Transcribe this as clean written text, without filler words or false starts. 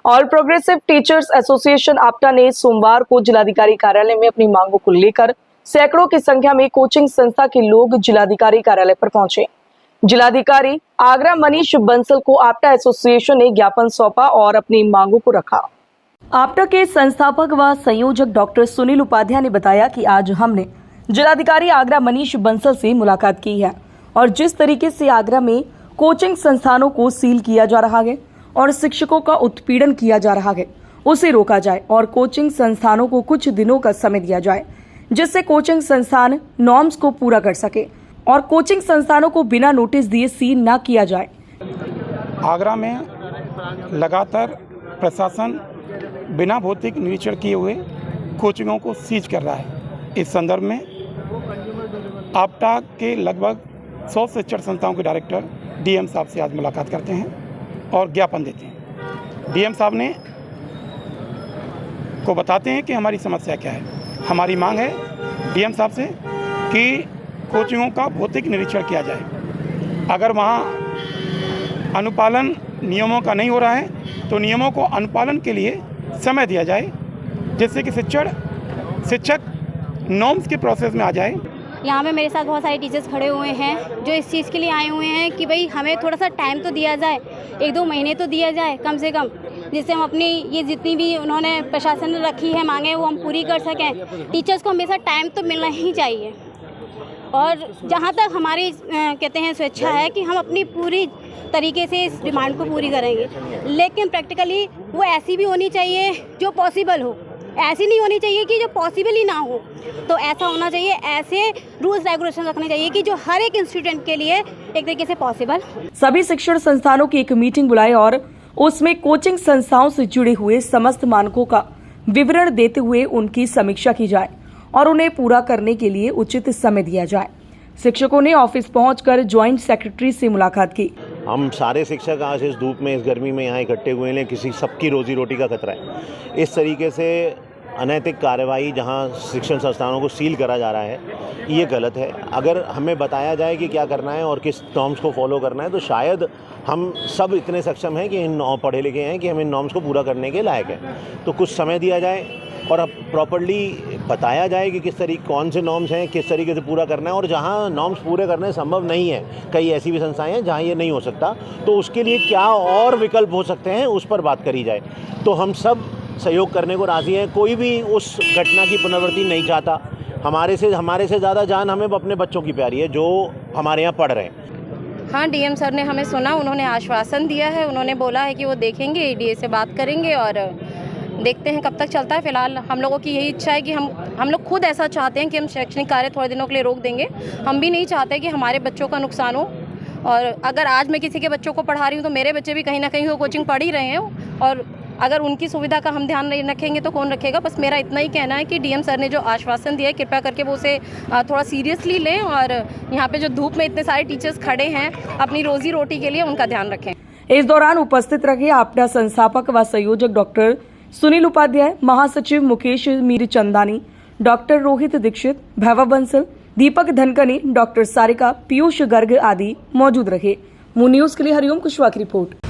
All progressive teachers association Apta ने सोमवार को जिलाधिकारी कार्यालय में अपनी मांगों को लेकर सैकड़ों की संख्या में कोचिंग संस्था के लोग जिलाधिकारी कार्यालय पर पहुंचे। जिलाधिकारी आगरा मनीष बंसल को आपटा एसोसिएशन ने ज्ञापन सौंपा और अपनी मांगों को रखा। आपटा के संस्थापक व संयोजक डॉक्टर सुनील उपाध्याय ने बताया कि आज हमने जिलाधिकारी आगरा मनीष बंसल से मुलाकात की है और जिस तरीके से आगरा में कोचिंग संस्थानों को सील किया जा रहा है और शिक्षकों का उत्पीड़न किया जा रहा है, उसे रोका जाए और कोचिंग संस्थानों को कुछ दिनों का समय दिया जाए जिससे कोचिंग संस्थान नॉर्म्स को पूरा कर सके और कोचिंग संस्थानों को बिना नोटिस दिए सील न किया जाए। आगरा में लगातार प्रशासन बिना भौतिक निरीक्षण किए हुए कोचिंगों को सीज कर रहा है। इस संदर्भ में आपटा के लगभग 100 शिक्षण संस्थाओं के डायरेक्टर डीएम साहब से आज मुलाकात करते हैं और ज्ञापन देते हैं। डीएम साहब ने को बताते हैं कि हमारी समस्या क्या है। हमारी मांग है डीएम साहब से कि कोचिंगों का भौतिक निरीक्षण किया जाए। अगर वहाँ अनुपालन नियमों का नहीं हो रहा है तो नियमों को अनुपालन के लिए समय दिया जाए जिससे कि शिक्षक नॉर्म्स के प्रोसेस में आ जाए। यहाँ पे मेरे साथ बहुत सारे टीचर्स खड़े हुए हैं जो इस चीज़ के लिए आए हुए हैं कि भाई हमें थोड़ा सा टाइम तो दिया जाए, 1-2 महीने तो दिया जाए कम से कम, जिससे हम अपनी ये जितनी भी उन्होंने प्रशासन ने रखी है मांगे वो हम पूरी कर सकें। टीचर्स को हमेशा टाइम तो मिलना ही चाहिए और जहाँ तक हमारी कहते हैं स्वेच्छा है कि हम अपनी पूरी तरीके से इस डिमांड को पूरी करेंगे, लेकिन प्रैक्टिकली वो ऐसी भी होनी चाहिए जो पॉसिबल हो, ऐसी नहीं होनी चाहिए कि जो पॉसिबल ही ना हो। तो ऐसा होना चाहिए, ऐसे रूल्स रेगुलेशन रखने चाहिए कि जो हर एक इंस्टीट्यूट के लिए एक तरीके से पॉसिबल। सभी शिक्षण संस्थानों की एक मीटिंग बुलाई और उसमें कोचिंग संस्थाओं से जुड़े हुए समस्त मानकों का विवरण देते हुए उनकी समीक्षा की जाए और उन्हें पूरा करने के लिए उचित समय दिया जाए। शिक्षकों ने ऑफिस पहुंचकर ज्वाइंट सेक्रेटरी से मुलाकात की। हम सारे शिक्षक आज इस धूप में, इस गर्मी में यहाँ इकट्ठे हुए हैं, किसी सबकी रोजी रोटी का खतरा है। इस तरीके से अनैतिक कार्रवाई जहाँ शिक्षण संस्थानों को सील करा जा रहा है, ये गलत है। अगर हमें बताया जाए कि क्या करना है और किस नॉर्म्स को फॉलो करना है तो शायद हम सब इतने सक्षम हैं कि इन पढ़े लिखे हैं कि हम इन नॉर्म्स को पूरा करने के लायक हैं। तो कुछ समय दिया जाए और अब प्रॉपर्ली बताया जाए कि किस तरीके कौन से नॉर्म्स हैं, किस तरीके से पूरा करना है और जहाँ नॉर्म्स पूरे करने संभव नहीं है, कई ऐसी भी संस्थाएं हैं जहाँ ये नहीं हो सकता, तो उसके लिए क्या और विकल्प हो सकते हैं उस पर बात करी जाए। तो हम सब सहयोग करने को राज़ी हैं। कोई भी उस घटना की पुनरावृत्ति नहीं चाहता। हमारे से ज़्यादा जान हमें अपने बच्चों की प्यारी है जो हमारे यहाँ पढ़ रहे हैं। हाँ, डीएम सर ने हमें सुना, उन्होंने आश्वासन दिया है, उन्होंने बोला है कि वो देखेंगे, एडीए से बात करेंगे और देखते हैं कब तक चलता है। फिलहाल हम लोगों की यही इच्छा है कि हम लोग खुद ऐसा चाहते हैं कि हम शैक्षणिक कार्य थोड़े दिनों के लिए रोक देंगे। हम भी नहीं चाहते कि हमारे बच्चों का नुकसान हो और अगर आज मैं किसी के बच्चों को पढ़ा रही हूँ तो मेरे बच्चे भी कहीं ना कहीं वो कोचिंग पढ़ ही रहे हैं और अगर उनकी सुविधा का हम ध्यान नहीं रखेंगे तो कौन रखेगा। बस मेरा इतना ही कहना है कि डीएम सर ने जो आश्वासन दिया है कृपया करके वो उसे थोड़ा सीरियसली लें और यहाँ पे जो धूप में इतने सारे टीचर्स खड़े हैं अपनी रोजी रोटी के लिए उनका ध्यान रखें। इस दौरान उपस्थित रहे आपटा संस्थापक व संयोजक डॉक्टर सुनील उपाध्याय, महासचिव मुकेश मीरचंदानी, डॉक्टर रोहित दीक्षित, भैभव बंसल, दीपक धनकनी, डॉक्टर सारिका, पीयूष गर्ग आदि मौजूद रहे। मून न्यूज के लिए हरिओम कुशवाहा की रिपोर्ट।